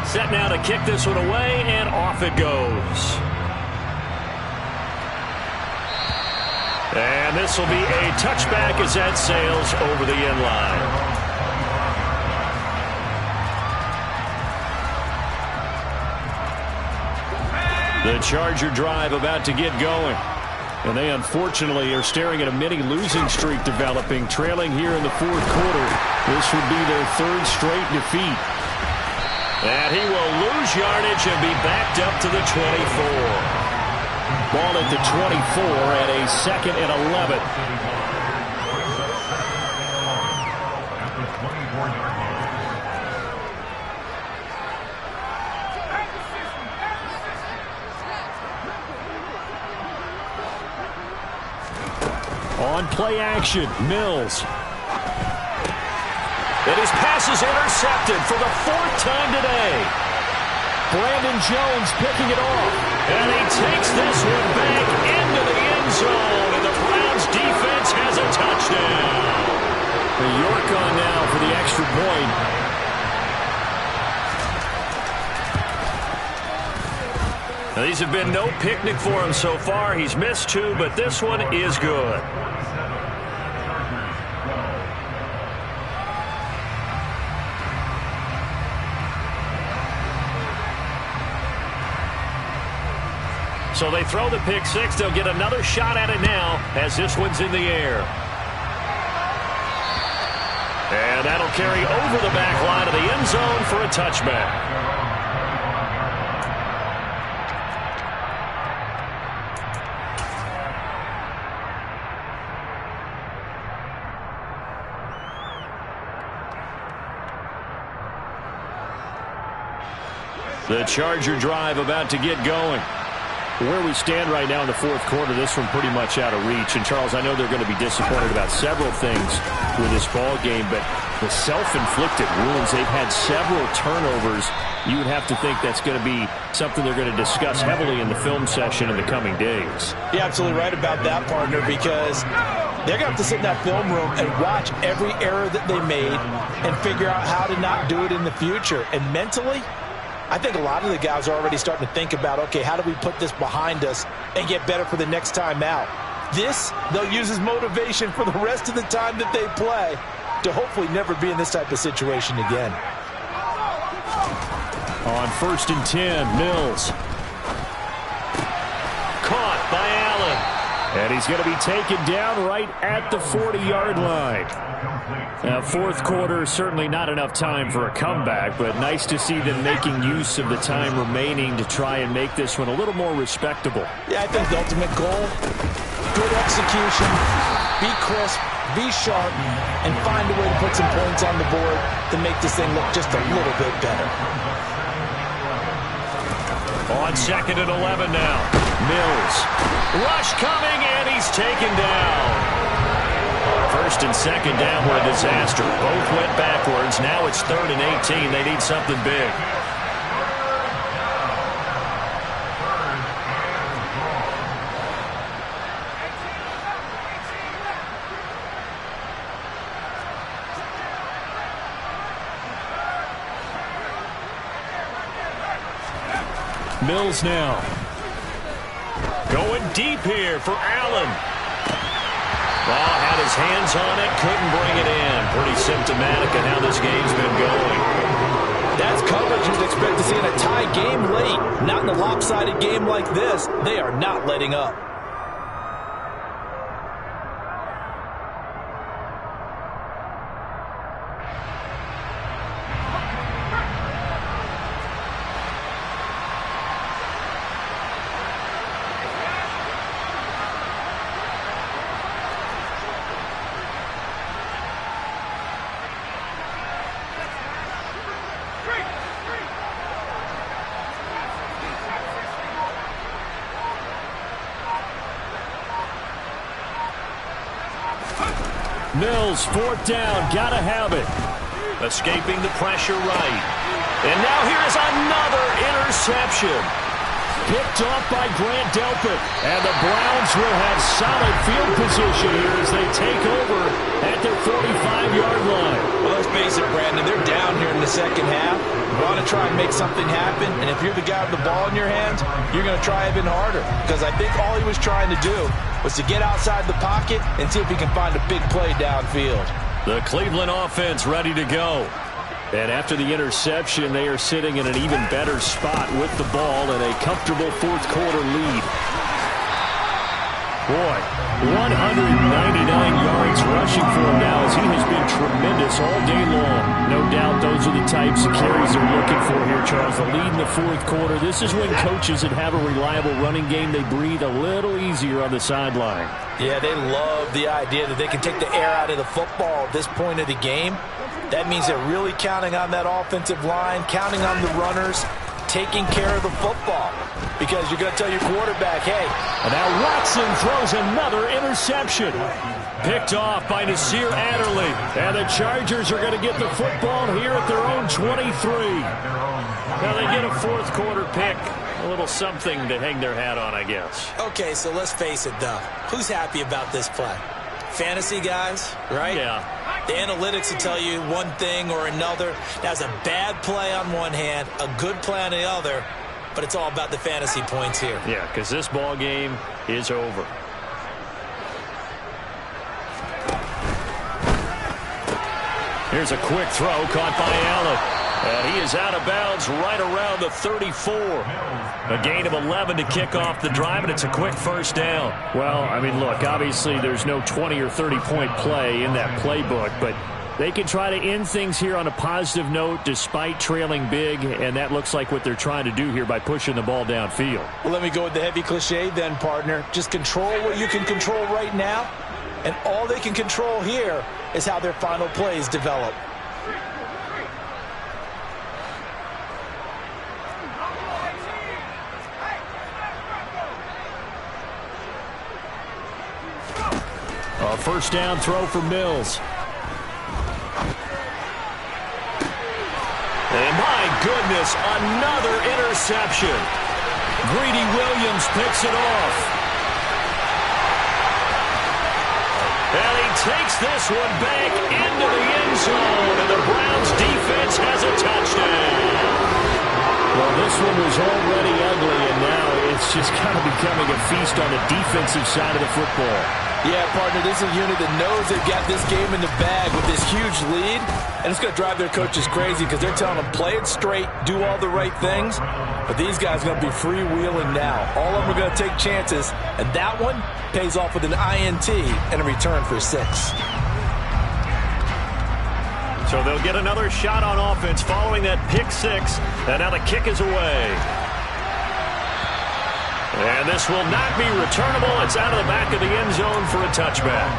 Set now to kick this one away, and off it goes. And this will be a touchback as that sails over the end line. The Charger drive about to get going. And they unfortunately are staring at a mini losing streak developing, trailing here in the fourth quarter. This would be their third straight defeat. And he will lose yardage and be backed up to the 24. Ball at the 24 at a 2nd and 11. On play action, Mills. And his pass is intercepted for the 4th time today. Brandon Jones picking it off. And he takes this one back into the end zone. And the Browns defense has a touchdown. York on now for the extra point. Now, these have been no picnic for him so far. He's missed 2, but this one is good. So they throw the pick 6. They'll get another shot at it now as this one's in the air. And that'll carry over the back line of the end zone for a touchback. The Charger drive about to get going. Where we stand right now in the fourth quarter, this one pretty much out of reach. And, Charles, I know they're going to be disappointed about several things with this ball game, but the self-inflicted wounds, they've had several turnovers. You would have to think that's going to be something they're going to discuss heavily in the film session in the coming days. You're absolutely right about that, partner, because they're going to have to sit in that film room and watch every error that they made and figure out how to not do it in the future. And mentally, I think a lot of the guys are already starting to think about, okay, how do we put this behind us and get better for the next time out? This, they'll use as motivation for the rest of the time that they play to hopefully never be in this type of situation again. On 1st and 10, Mills. Caught by Allen. And he's going to be taken down right at the 40-yard line. Now, fourth quarter, certainly not enough time for a comeback, but nice to see them making use of the time remaining to try and make this one a little more respectable. Yeah, I think the ultimate goal, good execution, be crisp, be sharp, and find a way to put some points on the board to make this thing look just a little bit better. On 2nd and 11 now. Mills. Rush coming, and he's taken down. 1st and 2nd down were a disaster. Both went backwards. Now it's 3rd and 18. They need something big. Mills now. Going deep here for Allen. Well, had his hands on it, couldn't bring it in. Pretty symptomatic of how this game's been going. That's coverage you'd expect to see in a tie game late. Not in a lopsided game like this. They are not letting up. Mills, fourth down, gotta have it. Escaping the pressure right. And now here's another interception. Picked off by Grant Delpit. And the Browns will have solid field position here as they take over at their 45-yard line. Well, let's face it, Brandon, they're down here in the second half. You want to try and make something happen, and if you're the guy with the ball in your hands, you're going to try even harder. Because I think all he was trying to do was to get outside the pocket and see if he can find a big play downfield. The Cleveland offense ready to go. And after the interception, they are sitting in an even better spot with the ball and a comfortable fourth-quarter lead. Boy, 199 yards rushing for him now as he has been tremendous all day long. No doubt those are the types of carries they're looking for here, Charles. The lead in the fourth quarter. This is when coaches that have a reliable running game, they breathe a little easier on the sideline. Yeah, they love the idea that they can take the air out of the football at this point of the game. That means they're really counting on that offensive line, counting on the runners, taking care of the football. Because you're going to tell your quarterback, hey. And now Watson throws another interception. Picked off by Nasir Adderley. And the Chargers are going to get the football here at their own 23. Now they get a fourth quarter pick. A little something to hang their hat on, I guess. Okay, so let's face it, though. Who's happy about this play? Fantasy guys, right? Yeah. The analytics will tell you one thing or another. That's a bad play on one hand, a good play on the other, but it's all about the fantasy points here. Yeah, because this ball game is over. Here's a quick throw caught by Allen. And he is out of bounds right around the 34. A gain of 11 to kick off the drive, and it's a quick first down. Well, I mean, look, obviously there's no 20 or 30-point play in that playbook, but they can try to end things here on a positive note despite trailing big, and that looks like what they're trying to do here by pushing the ball downfield. Well, let me go with the heavy cliche then, partner. Just control what you can control right now, and all they can control here is how their final plays develop. A first down throw for Mills. And my goodness, another interception. Greedy Williams picks it off. And he takes this one back into the end zone, and the Browns defense has a touchdown. Well, this one was already ugly, and now it's just kind of becoming a feast on the defensive side of the football. Yeah, partner, this is a unit that knows they've got this game in the bag with this huge lead, and it's going to drive their coaches crazy because they're telling them, play it straight, do all the right things, but these guys are going to be freewheeling now. All of them are going to take chances, and that one pays off with an INT and a return for 6. So they'll get another shot on offense following that pick 6, and now the kick is away. And this will not be returnable. It's out of the back of the end zone for a touchback.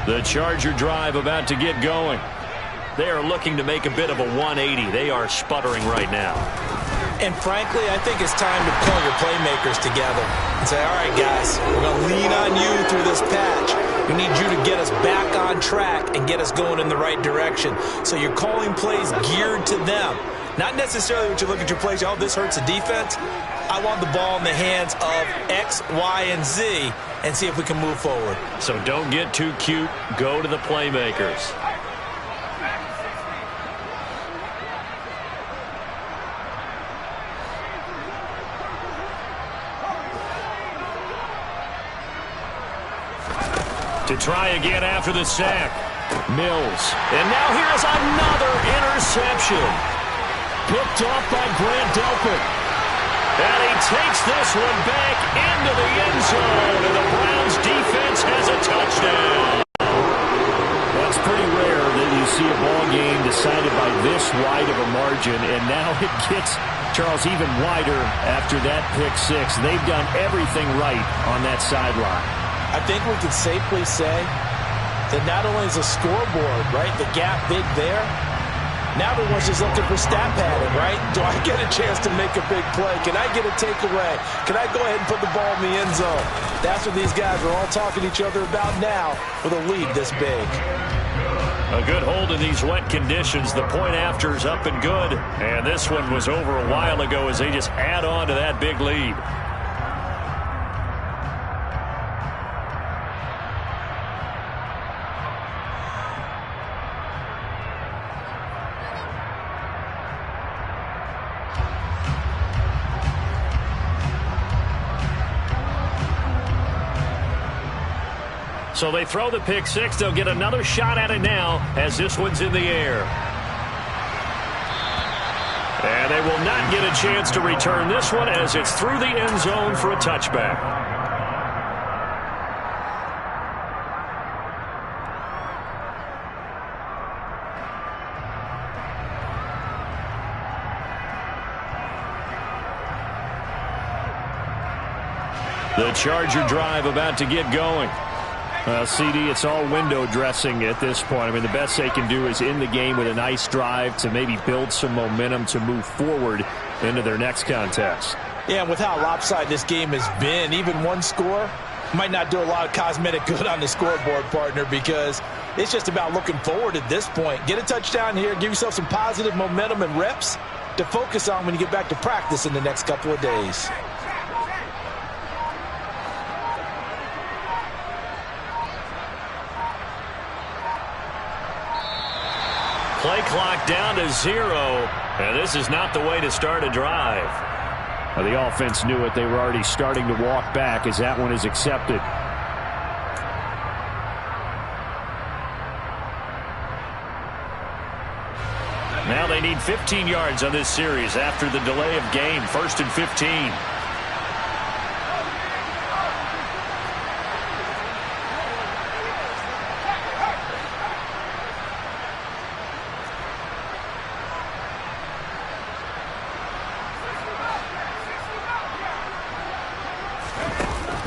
The Charger drive about to get going. They are looking to make a bit of a 180. They are sputtering right now. And frankly, I think it's time to pull your playmakers together and say, all right, guys, we're going to lean on you through this patch. We need you to get us back on track and get us going in the right direction. So you're calling plays geared to them. Not necessarily what you look at your plays, oh, this hurts the defense. I want the ball in the hands of X, Y, and Z and see if we can move forward. So don't get too cute. Go to the playmakers. To try again after the sack. Mills. And now here's another interception. Picked off by Grant Delpit. And he takes this one back into the end zone. And the Browns defense has a touchdown. That's pretty rare that you see a ball game decided by this wide of a margin. And now it gets Charles, even wider after that pick six. They've done everything right on that sideline. I think we can safely say that not only is the scoreboard, right, the gap big there, now everyone's just looking for stat padding, right? Do I get a chance to make a big play? Can I get a takeaway? Can I go ahead and put the ball in the end zone? That's what these guys are all talking to each other about now with a lead this big. A good hold in these wet conditions. The point after is up and good. And this one was over a while ago as they just add on to that big lead. So they throw the pick six. They'll get another shot at it now as this one's in the air. And they will not get a chance to return this one as it's through the end zone for a touchback. The Charger drive about to get going. CD, it's all window dressing at this point. I mean, the best they can do is end the game with a nice drive to maybe build some momentum to move forward into their next contest. Yeah, and with how lopsided this game has been, even one score might not do a lot of cosmetic good on the scoreboard, partner, because it's just about looking forward at this point. Get a touchdown here, give yourself some positive momentum and reps to focus on when you get back to practice in the next couple of days. Play clock down to 0, and this is not the way to start a drive. Well, the offense knew it. They were already starting to walk back as that one is accepted. Now they need 15 yards on this series after the delay of game. 1st and 15.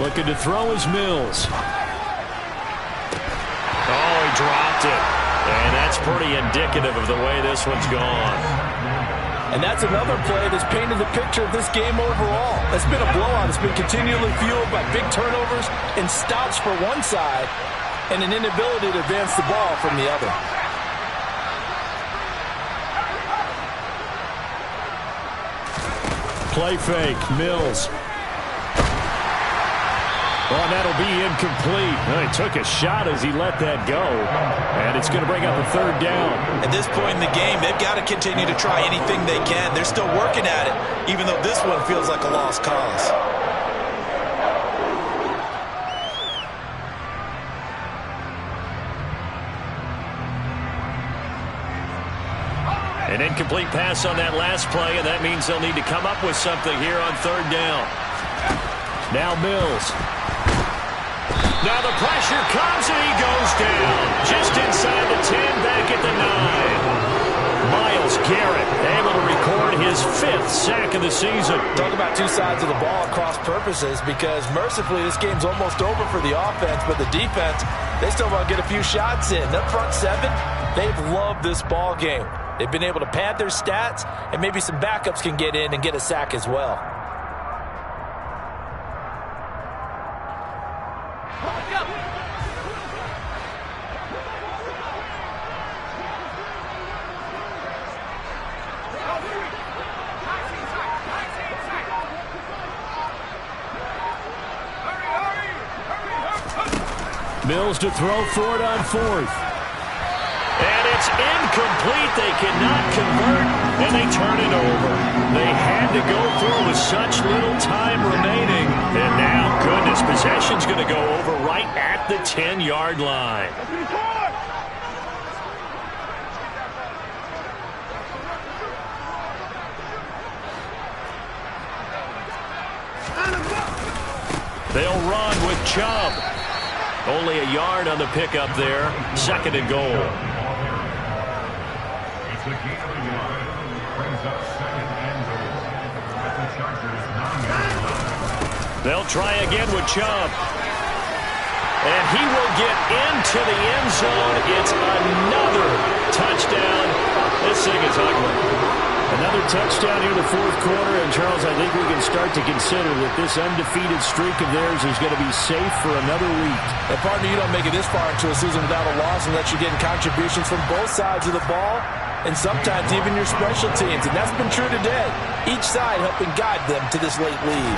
Looking to throw is Mills. Oh, he dropped it. And that's pretty indicative of the way this one's gone. And that's another play that's painted the picture of this game overall. It's been a blowout. It's been continually fueled by big turnovers and stops for one side and an inability to advance the ball from the other. Play fake, Mills. Oh, that'll be incomplete. Well, he took a shot as he let that go. And it's going to bring up a 3rd down. At this point in the game, they've got to continue to try anything they can. They're still working at it, even though this one feels like a lost cause. An incomplete pass on that last play, and that means they'll need to come up with something here on 3rd down. Now Mills. Now the pressure comes, and he goes down. Just inside the 10, back at the 9. Myles Garrett able to record his 5th sack of the season. Talk about two sides of the ball at cross purposes, because mercifully this game's almost over for the offense, but the defense, they still want to get a few shots in. That front 7, they've loved this ball game. They've been able to pad their stats, and maybe some backups can get in and get a sack as well. Mills to throw for it on 4th. And it's incomplete. They cannot convert, and they turn it over. They had to go through with such little time remaining. And now, goodness, possession's going to go over right at the 10-yard line. They'll run with Chubb. Only a yard on the pickup there. 2nd and goal. It's a gain of a yard. Brings up 2nd and goal. They'll try again with Chubb. And he will get into the end zone. It's another touchdown. This thing is ugly. Another touchdown here in the fourth quarter. And, Charles, I think we can start to consider that this undefeated streak of theirs is going to be safe for another week. And, partner, you don't make it this far into a season without a loss unless you're getting contributions from both sides of the ball and sometimes even your special teams. And that's been true today. Each side helping guide them to this late lead.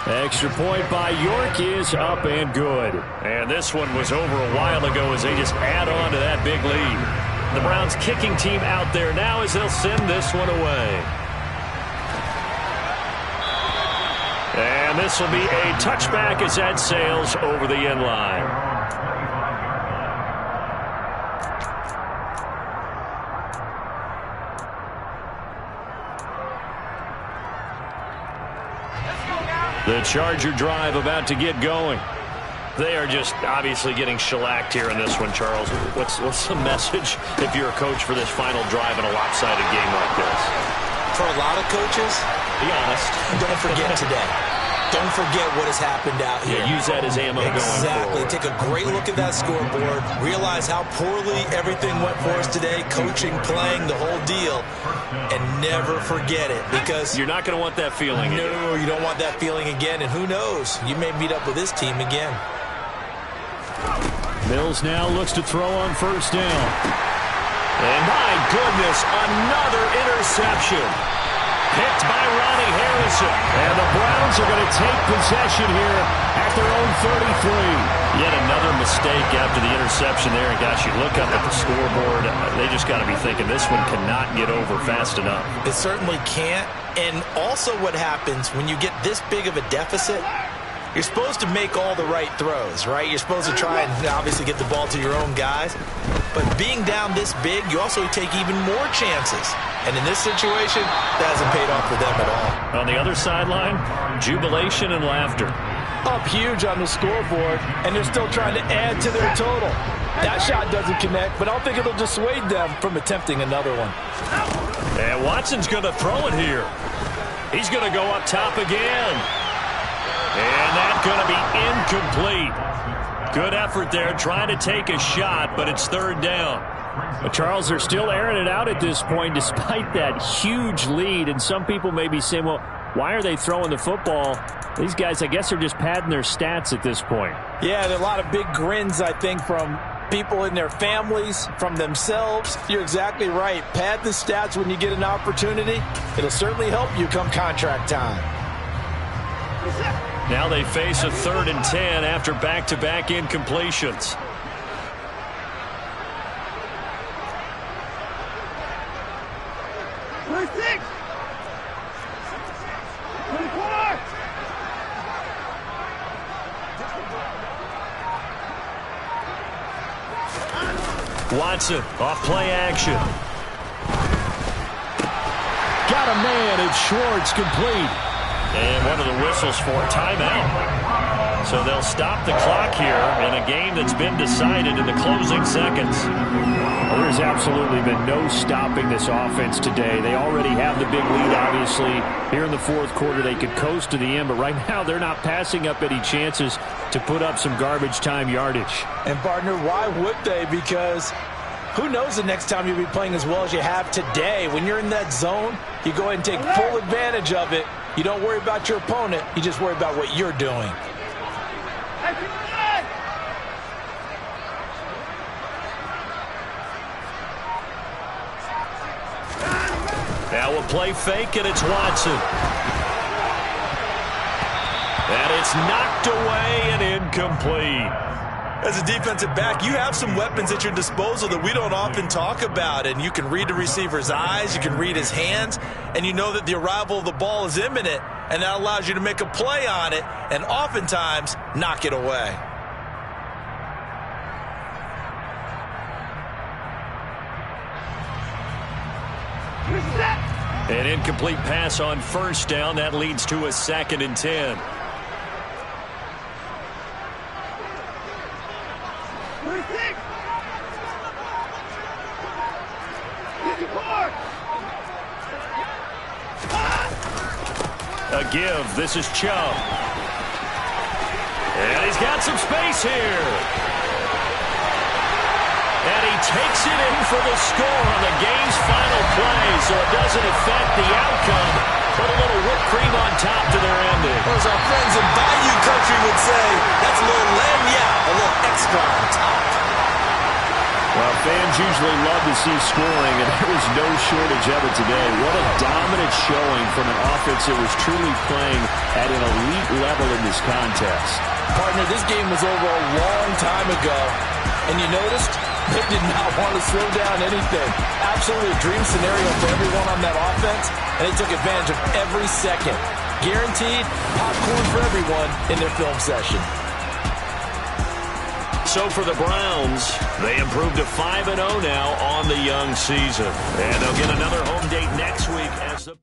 Extra point by York is up and good. And this one was over a while ago as they just add on to that big lead. The Browns kicking team out there now as they'll send this one away. And this will be a touchback as that sails over the end line. The Charger drive about to get going. They are just obviously getting shellacked here in this one, Charles. What's the message if you're a coach for this final drive in a lopsided game like this? For a lot of coaches, be honest. Don't forget today. Don't forget what has happened out here. Yeah, use that as ammo going forward. Take a great look at that scoreboard. Realize how poorly everything went for us today. Coaching, playing, the whole deal. And never forget it, because you're not going to want that feeling again. No, you don't want that feeling again. And who knows? You may meet up with this team again. Mills now looks to throw on first down. And my goodness, another interception. Picked by Ronnie Harrison. And the Browns are going to take possession here at their own 33. Yet another mistake after the interception there. And gosh, you look up at the scoreboard, they just got to be thinking this one cannot get over fast enough. It certainly can't. And also what happens when you get this big of a deficit, you're supposed to make all the right throws, right? You're supposed to try and obviously get the ball to your own guys. But being down this big, you also take even more chances. And in this situation, that hasn't paid off for them at all. On the other sideline, jubilation and laughter. Up huge on the scoreboard, and they're still trying to add to their total. That shot doesn't connect, but I don't think it'll dissuade them from attempting another one. And Watson's going to throw it here. He's going to go up top again. And that's going to be incomplete. Good effort there, trying to take a shot, but it's third down. But Charles, they're still airing it out at this point despite that huge lead. And some people may be saying, well, why are they throwing the football? These guys, I guess, are just padding their stats at this point. Yeah, there are a lot of big grins, I think, from people in their families, from themselves. You're exactly right. Pad the stats when you get an opportunity. It'll certainly help you come contract time. Now they face a 3rd and 10 after back-to-back incompletions. Watson off play action. Got a man. It's Schwartz, complete. And one of the whistles for a timeout. So they'll stop the clock here in a game that's been decided in the closing seconds. Well, there's absolutely been no stopping this offense today. They already have the big lead, obviously. Here in the fourth quarter, they could coast to the end, but right now they're not passing up any chances to put up some garbage time yardage. And, partner, why would they? Because who knows the next time you'll be playing as well as you have today. When you're in that zone, you go ahead and take full advantage of it. You don't worry about your opponent. You just worry about what you're doing. Now we'll play fake, and it's Watson. And it's knocked away and incomplete. As a defensive back, you have some weapons at your disposal that we don't often talk about. And you can read the receiver's eyes, you can read his hands, and you know that the arrival of the ball is imminent. And that allows you to make a play on it and oftentimes knock it away. An incomplete pass on first down. That leads to a 2nd and 10. A give. This is Chubb. And he's got some space here. And he takes it in for the score on the game's final play, so it doesn't affect the outcome. Put a little whipped cream on top to their ending. Or as our friends in Bayou Country would say, that's a little lagniappe, a little extra on top. Well, fans usually love to see scoring, and there was no shortage of it today. What a dominant showing from an offense that was truly playing at an elite level in this contest. Partner, this game was over a long time ago, and you noticed they did not want to slow down anything. Absolutely a dream scenario for everyone on that offense, and they took advantage of every second. Guaranteed popcorn for everyone in their film session. So for the Browns, they improved to 5-0 now on the young season. And they'll get another home date next week as the